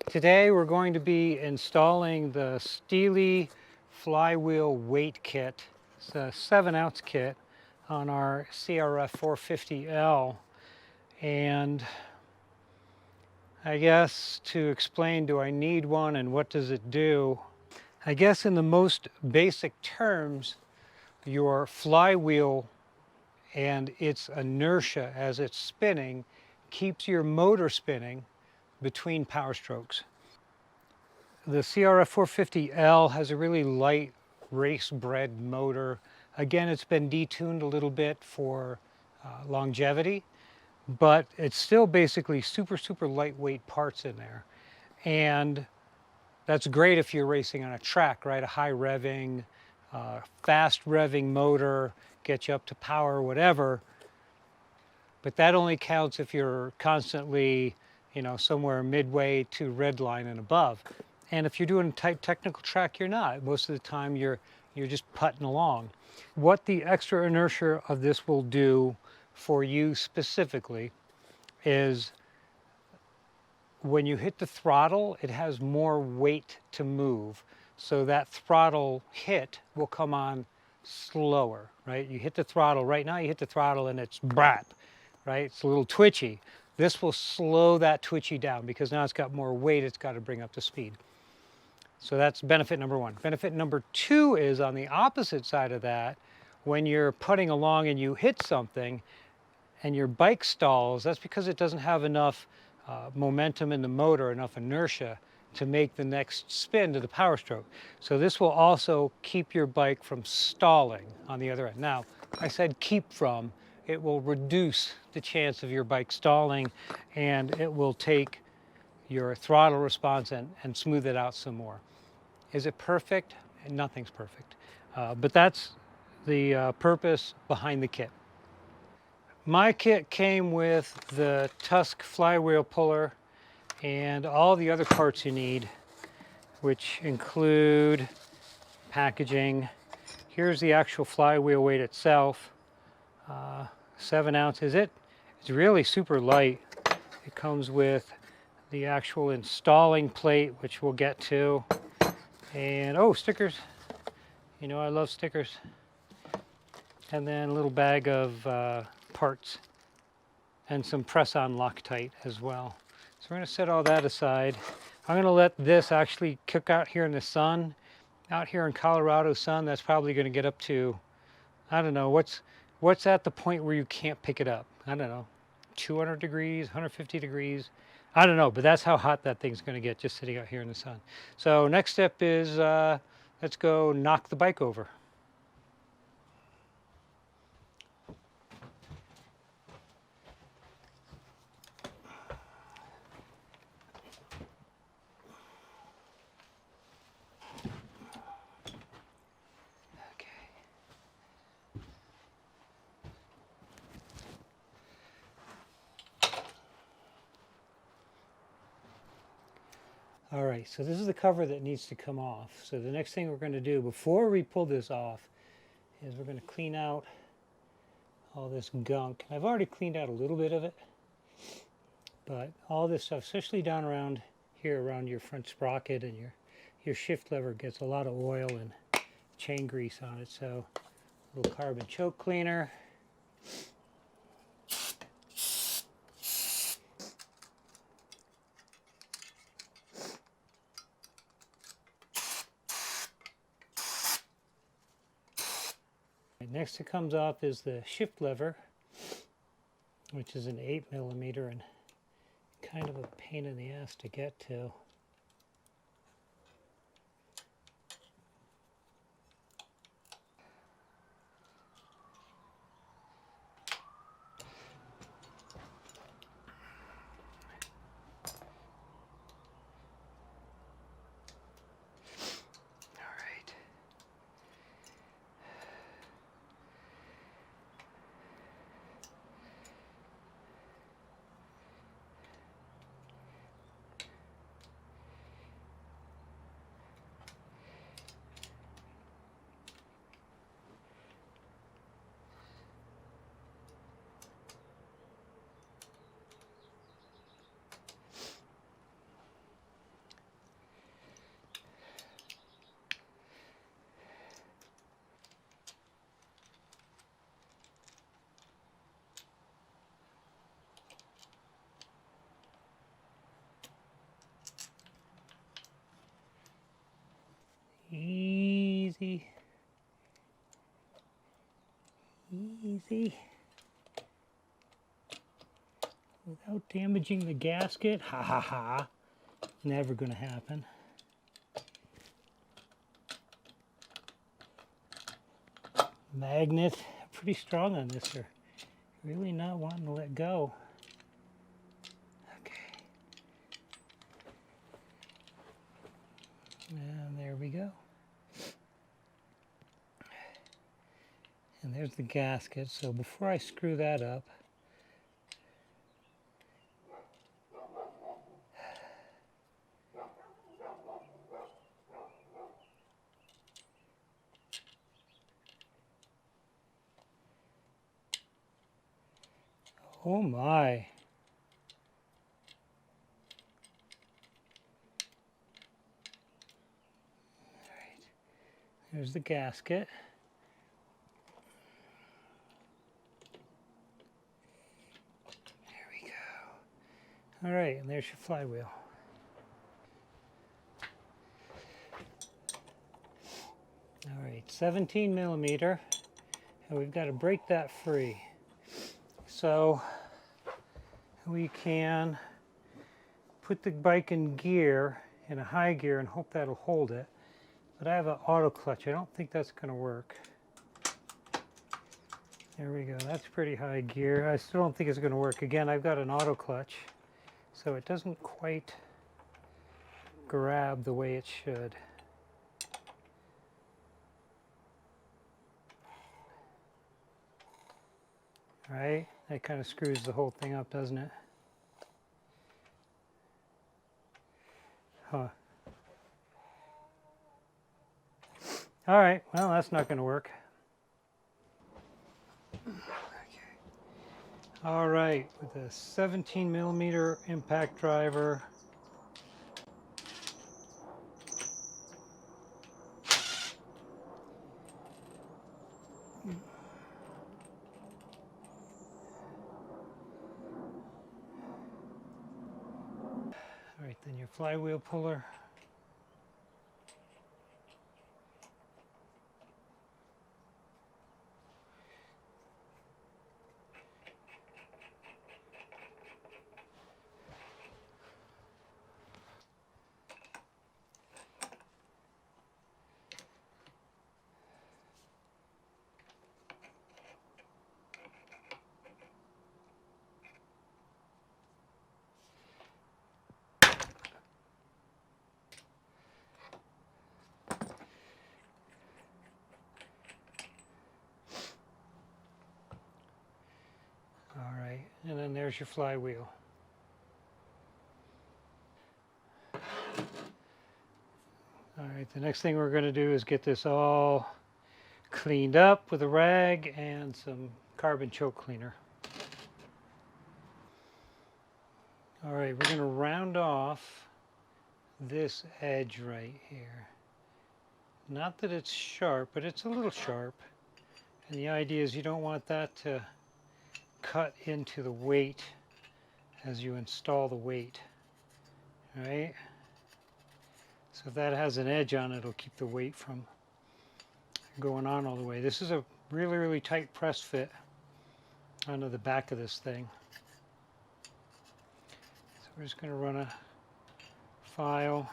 Today we're going to be installing the Steahly Flywheel weight kit. It's a 7-ounce kit on our CRF450L. And I guess to explain, do I need one and what does it do? I guess in the most basic terms, your flywheel and its inertia as it's spinning keeps your motor spinning between power strokes. The CRF450L has a really light race-bred motor. Again, it's been detuned a little bit for longevity, but it's still basically super lightweight parts in there. And that's great if you're racing on a track, right? A high revving, fast revving motor, get you up to power, whatever. But that only counts if you're constantly, somewhere midway to red line and above. And if you're doing a tight technical track, you're not. Most of the time you're just putting along. What the extra inertia of this will do for you specifically is when you hit the throttle, it has more weight to move. So that throttle hit will come on slower, right? You hit the throttle, right now you hit the throttle and it's brat, right? It's a little twitchy. This will slow that twitchy down because now it's got more weight it's got to bring up to speed. So that's benefit number one. Benefit number two is on the opposite side of that, when you're putting along and you hit something and your bike stalls, that's because it doesn't have enough momentum in the motor, enough inertia to make the next spin to the power stroke. So this will also keep your bike from stalling on the other end. Now, I said keep from, it will reduce the chance of your bike stalling, and it will take your throttle response and smooth it out some more. Is it perfect? Nothing's perfect. But that's the purpose behind the kit. My kit came with the Tusk flywheel puller and all the other parts you need, which include packaging. Here's the actual flywheel weight itself. 7 ounces. It's really super light. It comes with the actual installing plate, which we'll get to. And oh, stickers. I love stickers. And then a little bag of parts and some press-on Loctite as well. So we're going to set all that aside. I'm going to let this actually cook out here in the sun. Out here in Colorado sun, that's probably going to get up to, I don't know, what's at the point where you can't pick it up? I don't know, 200 degrees, 150 degrees. I don't know, but that's how hot that thing's going to get just sitting out here in the sun. So next step is let's go knock the bike over. All right, so this is the cover that needs to come off. So the next thing we're going to do before we pull this off is we're going to clean out all this gunk. I've already cleaned out a little bit of it, but all this stuff, especially down around here, around your front sprocket and your shift lever, gets a lot of oil and chain grease on it. So a little carbon choke cleaner. Next it comes off is the shift lever, which is an 8mm and kind of a pain in the ass to get to. easy. Easy. Without damaging the gasket. Ha ha ha. Never gonna happen. Magnet, pretty strong on this. They're really not wanting to let go. Okay. And there we go. And there's the gasket. So before I screw that up, oh my. All right. There's the gasket. There we go. All right, and there's your flywheel. All right, 17 millimeter, and we've got to break that free. So we can put the bike in gear, in a high gear, and hope that'll hold it. But I have an auto clutch. I don't think that's going to work. There we go. That's pretty high gear. I still don't think it's going to work. Again, I've got an auto clutch, so it doesn't quite grab the way it should. All right, that kind of screws the whole thing up, doesn't it? Huh. All right, well, that's not going to work. Okay. All right, with a 17 millimeter impact driver. All right, then your flywheel puller. All right, and then there's your flywheel. All right, the next thing we're going to do is get this all cleaned up with a rag and some carbon choke cleaner. All right, we're going to round off this edge right here. Not that it's sharp, but it's a little sharp. And the idea is you don't want that to cut into the weight as you install the weight. All right? So if that has an edge on it, it'll keep the weight from going on all the way. This is a really, really tight press fit onto the back of this thing. So we're just going to run a file,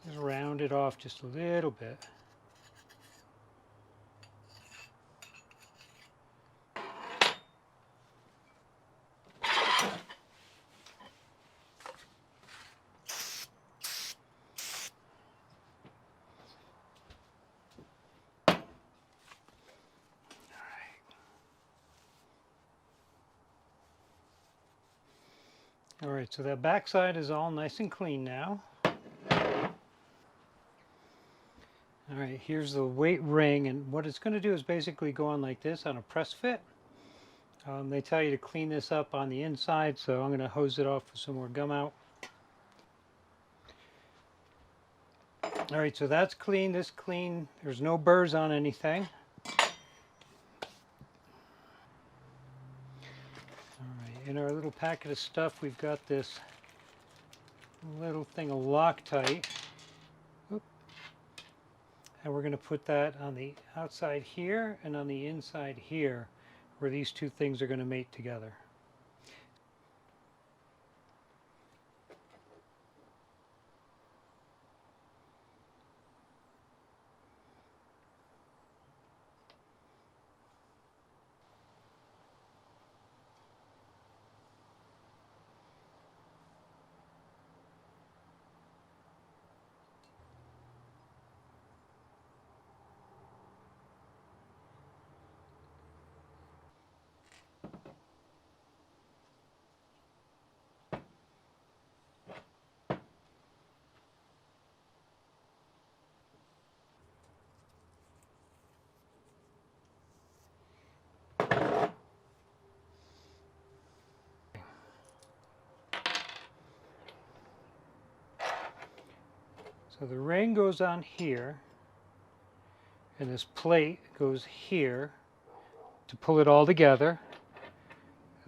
just round it off just a little bit. All right, so that backside is all nice and clean now. All right, here's the weight ring, and what it's going to do is basically go on like this on a press fit. They tell you to clean this up on the inside, so I'm going to hose it off with some more gum out. All right, so that's clean, this clean. There's no burrs on anything. In our little packet of stuff, we've got this little thing of Loctite. And we're going to put that on the outside here and on the inside here, where these two things are going to mate together. So the ring goes on here, and this plate goes here to pull it all together.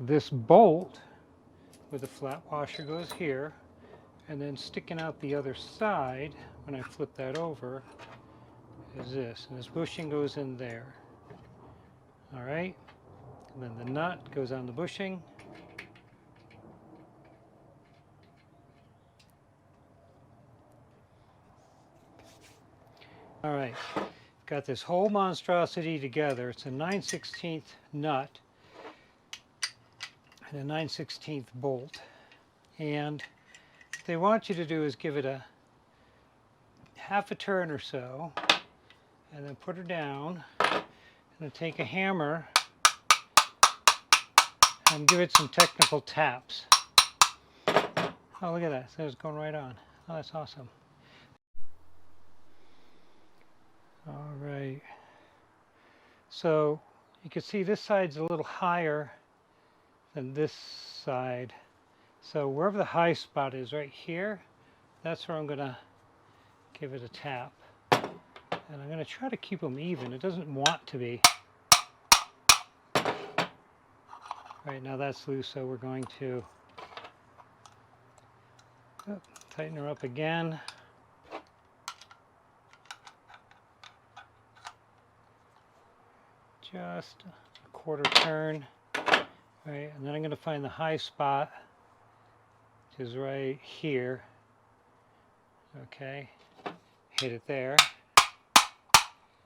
This bolt with the flat washer goes here, and then sticking out the other side, when I flip that over, is this. And this bushing goes in there. All right? And then the nut goes on the bushing. All right, got this whole monstrosity together. It's a 9/16 nut and a 9/16 bolt. And what they want you to do is give it a half a turn or so, and then put her down, and then take a hammer and give it some technical taps. Oh, look at that, so it's going right on. Oh, that's awesome. All right, so you can see this side's a little higher than this side. So wherever the high spot is right here, that's where I'm gonna give it a tap. And I'm gonna try to keep them even. It doesn't want to be. Right now that's loose, so we're going to tighten her up again. Just a quarter turn, right, and then I'm going to find the high spot, which is right here. Okay, hit it there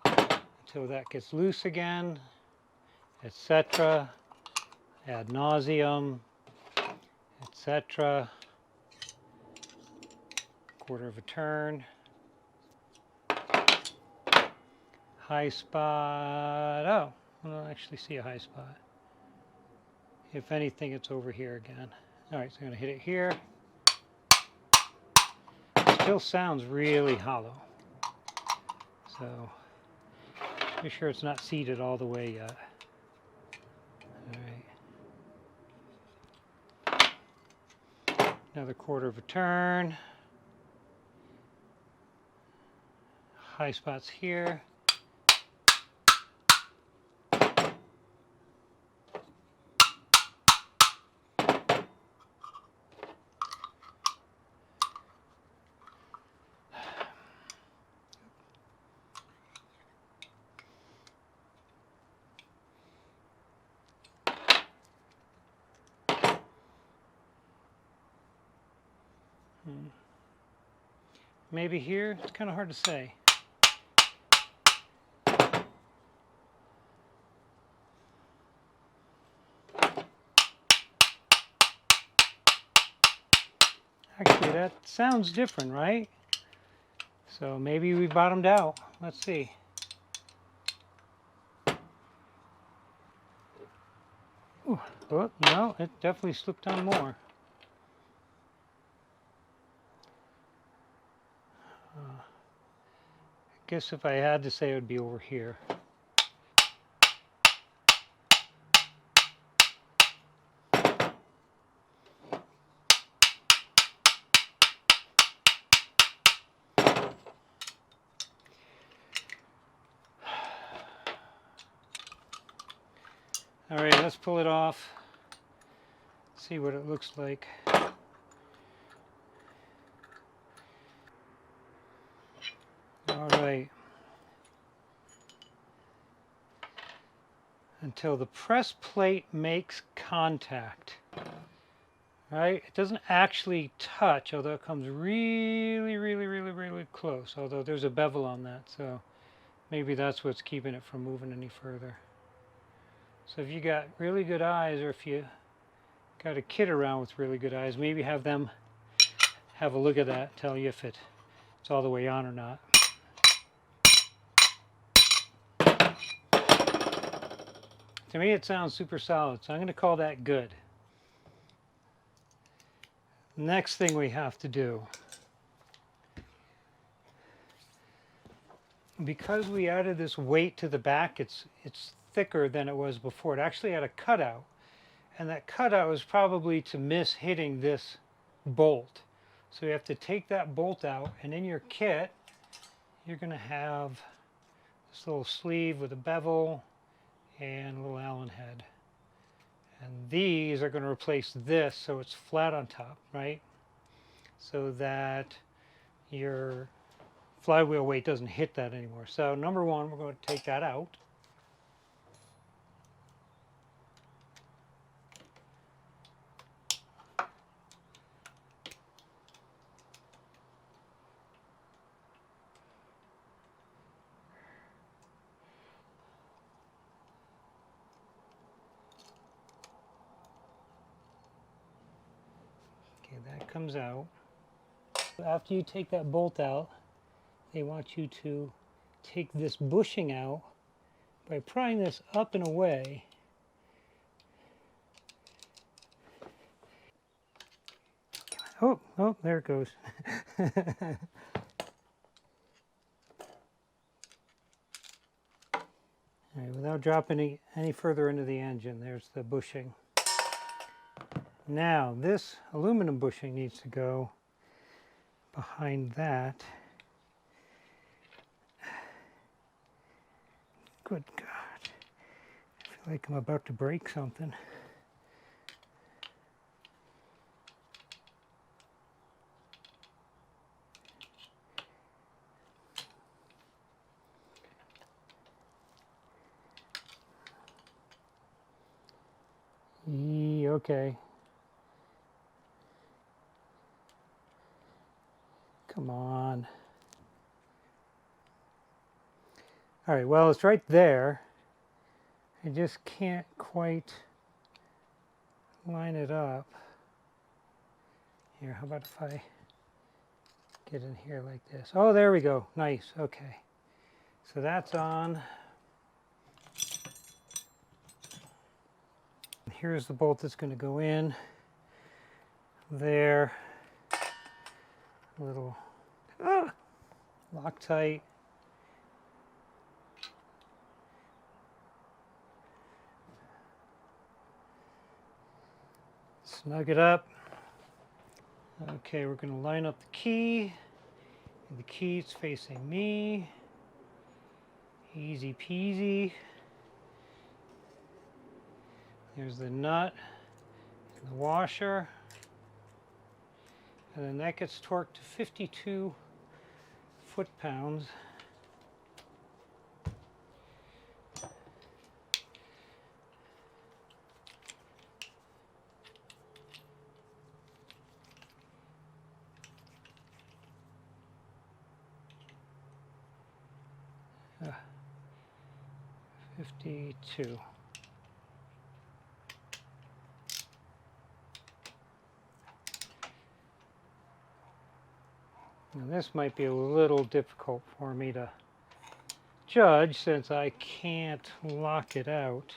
until that gets loose again, etc. Ad nauseum, etc. Quarter of a turn. High spot. Oh, I don't actually see a high spot. If anything, it's over here again. All right, so I'm going to hit it here. It still sounds really hollow. So be sure it's not seated all the way yet. All right. Another quarter of a turn. High spots here. Maybe here, it's kind of hard to say. Actually, that sounds different, right? So maybe we bottomed out. Let's see. Ooh, oh, no, it definitely slipped on more. I guess if I had to say, it would be over here. All right, let's pull it off, see what it looks like. All right, until the press plate makes contact. Right? It doesn't actually touch, although it comes really close. Although there's a bevel on that, so maybe that's what's keeping it from moving any further. So if you got really good eyes, or if you got a kid around with really good eyes, maybe have them have a look at that, tell you if it's all the way on or not. To me, it sounds super solid, so I'm going to call that good. Next thing we have to do, because we added this weight to the back, it's thicker than it was before. It actually had a cutout, and that cutout was probably to miss hitting this bolt. So you have to take that bolt out, and in your kit, you're going to have this little sleeve with a bevel and a little Allen head. And these are going to replace this so it's flat on top, right? So that your flywheel weight doesn't hit that anymore. So number one, we're going to take that out. That comes out. After you take that bolt out, they want you to take this bushing out by prying this up and away. Oh, there it goes. All right, without dropping any further into the engine, there's the bushing. Now, this aluminum bushing needs to go behind that. Good God. I feel like I'm about to break something. Okay. Come on. All right, well, it's right there. I just can't quite line it up. Here, how about if I get in here like this? Oh, there we go. Nice. Okay. So that's on. Here's the bolt that's going to go in. There. A little Loctite. Snug it up. Okay, we're going to line up the key. The key's facing me. Easy peasy. There's the nut and the washer. And then that gets torqued to 52 foot-pounds. Uh, 52. And this might be a little difficult for me to judge since I can't lock it out.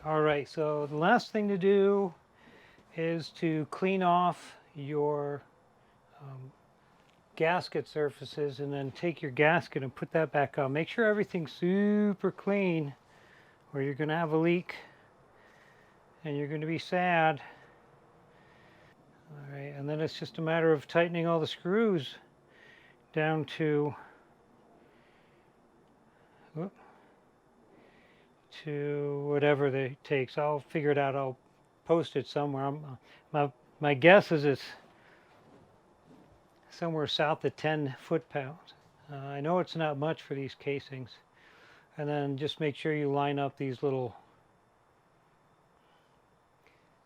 All right, so the last thing to do is to clean off your gasket surfaces and then take your gasket and put that back on. Make sure everything's super clean or you're going to have a leak and you're going to be sad. All right, and then it's just a matter of tightening all the screws down to whatever it takes. I'll figure it out. I'll post it somewhere. My guess is it's somewhere south of 10 foot-pounds. I know it's not much for these casings. And then just make sure you line up these little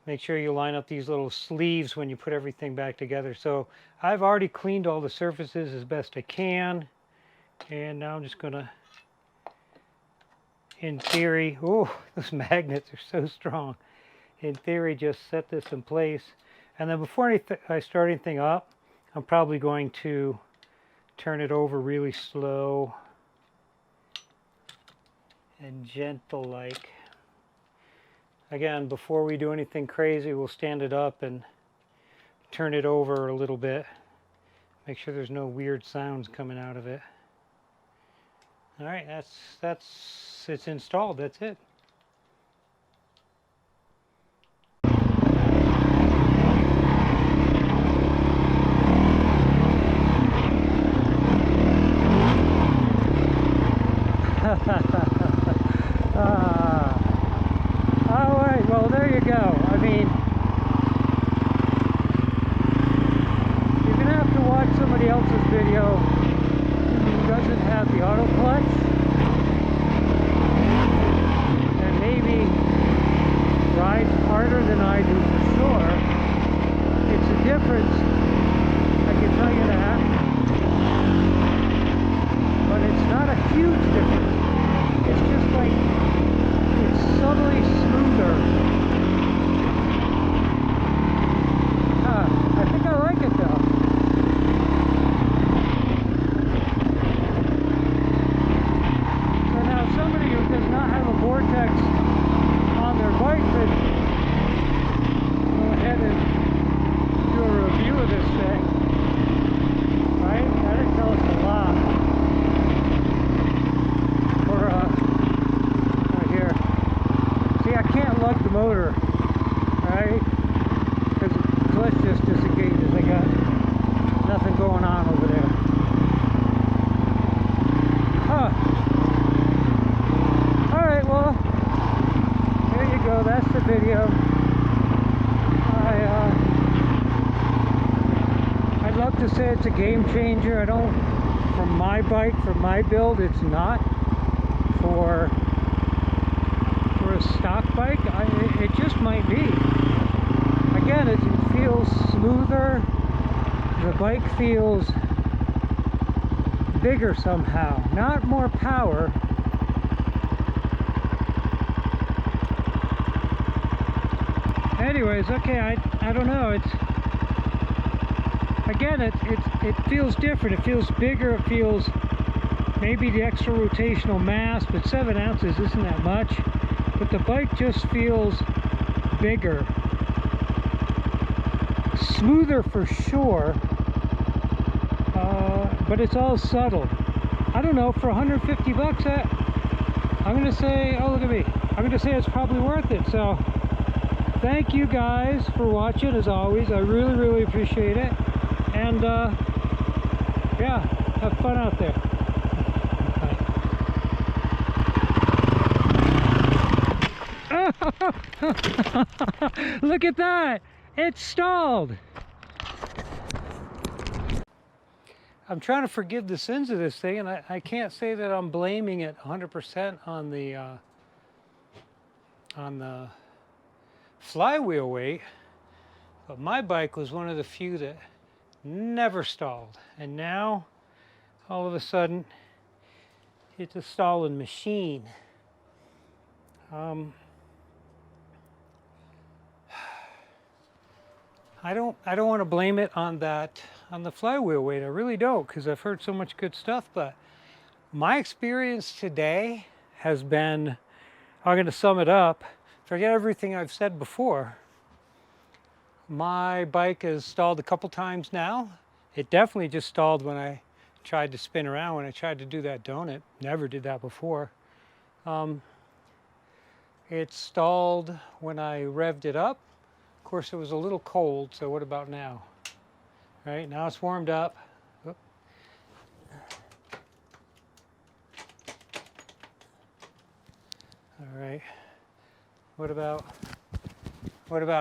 make sure you line up these little sleeves when you put everything back together. So I've already cleaned all the surfaces as best I can. And now I'm just gonna, in theory, oh, those magnets are so strong. In theory, just set this in place. And then before I start anything up, I'm probably going to turn it over really slow and gentle like. Again, before we do anything crazy, we'll stand it up and turn it over a little bit. Make sure there's no weird sounds coming out of it. All right, it's installed, that's it. All right, well, there you go. I mean, you're going to have to watch somebody else's video who doesn't have the auto clutch, and maybe rides harder than I do for sure. It's a difference, I can tell you that, but it's not a huge difference. It's just like, it's subtly smoother. I think I like it though. So now somebody who does not have a vortex on their bike could go ahead and do a review of this thing. Right? That'd tell us a lot. I can't lug the motor, right? Because the clutch just disengages. I got nothing going on over there. Huh. Alright, well, there you go. That's the video. I'd love to say it's a game changer. I don't, for my bike, for my build, it's not. For a stock bike, it just might be. Again, it feels smoother. The bike feels bigger somehow. Not more power. Anyways, okay, I don't know. It's again, it feels different. It feels bigger. It feels maybe the extra rotational mass, but 7 ounces isn't that much. But the bike just feels bigger, smoother for sure, but it's all subtle. I don't know, for 150 bucks, I'm going to say, oh look at me, I'm going to say it's probably worth it. So thank you guys for watching as always. I really, really appreciate it. And yeah, have fun out there. Look at that! It's stalled! I'm trying to forgive the sins of this thing, and I can't say that I'm blaming it 100% on the flywheel weight, but my bike was one of the few that never stalled, and now all of a sudden it's a stalling machine. I don't want to blame it on the flywheel weight. I really don't, because I've heard so much good stuff. But my experience today has been, I'm going to sum it up. Forget everything I've said before. My bike has stalled a couple times now. It definitely just stalled when I tried to spin around, when I tried to do that donut. Never did that before. It stalled when I revved it up. Of course, it was a little cold, so what about now? Right, now it's warmed up. Oop. All right, what about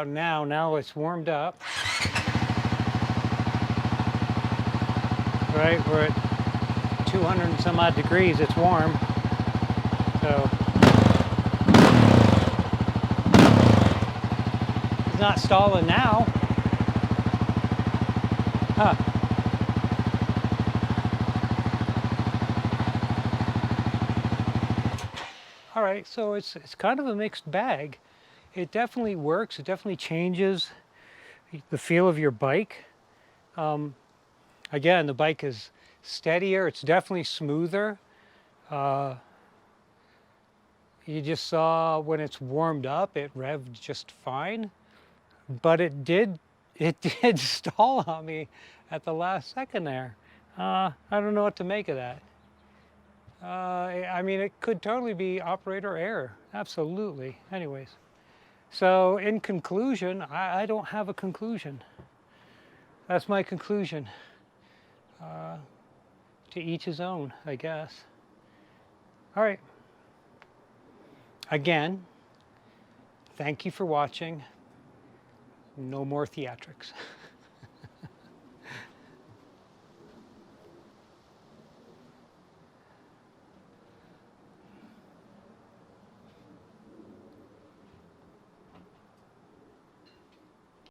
now? Now it's warmed up. Right, we're at 200 and some odd degrees, it's warm. So It's not stalling now. Huh. All right, so it's kind of a mixed bag. It definitely works. It definitely changes the feel of your bike. Again, the bike is steadier. It's definitely smoother. You just saw when it's warmed up, it revved just fine. But it did stall on me at the last second there. I don't know what to make of that. I mean, it could totally be operator error. Absolutely. Anyways, so in conclusion, I don't have a conclusion. That's my conclusion. To each his own, I guess. All right. Again, thank you for watching. No more theatrics.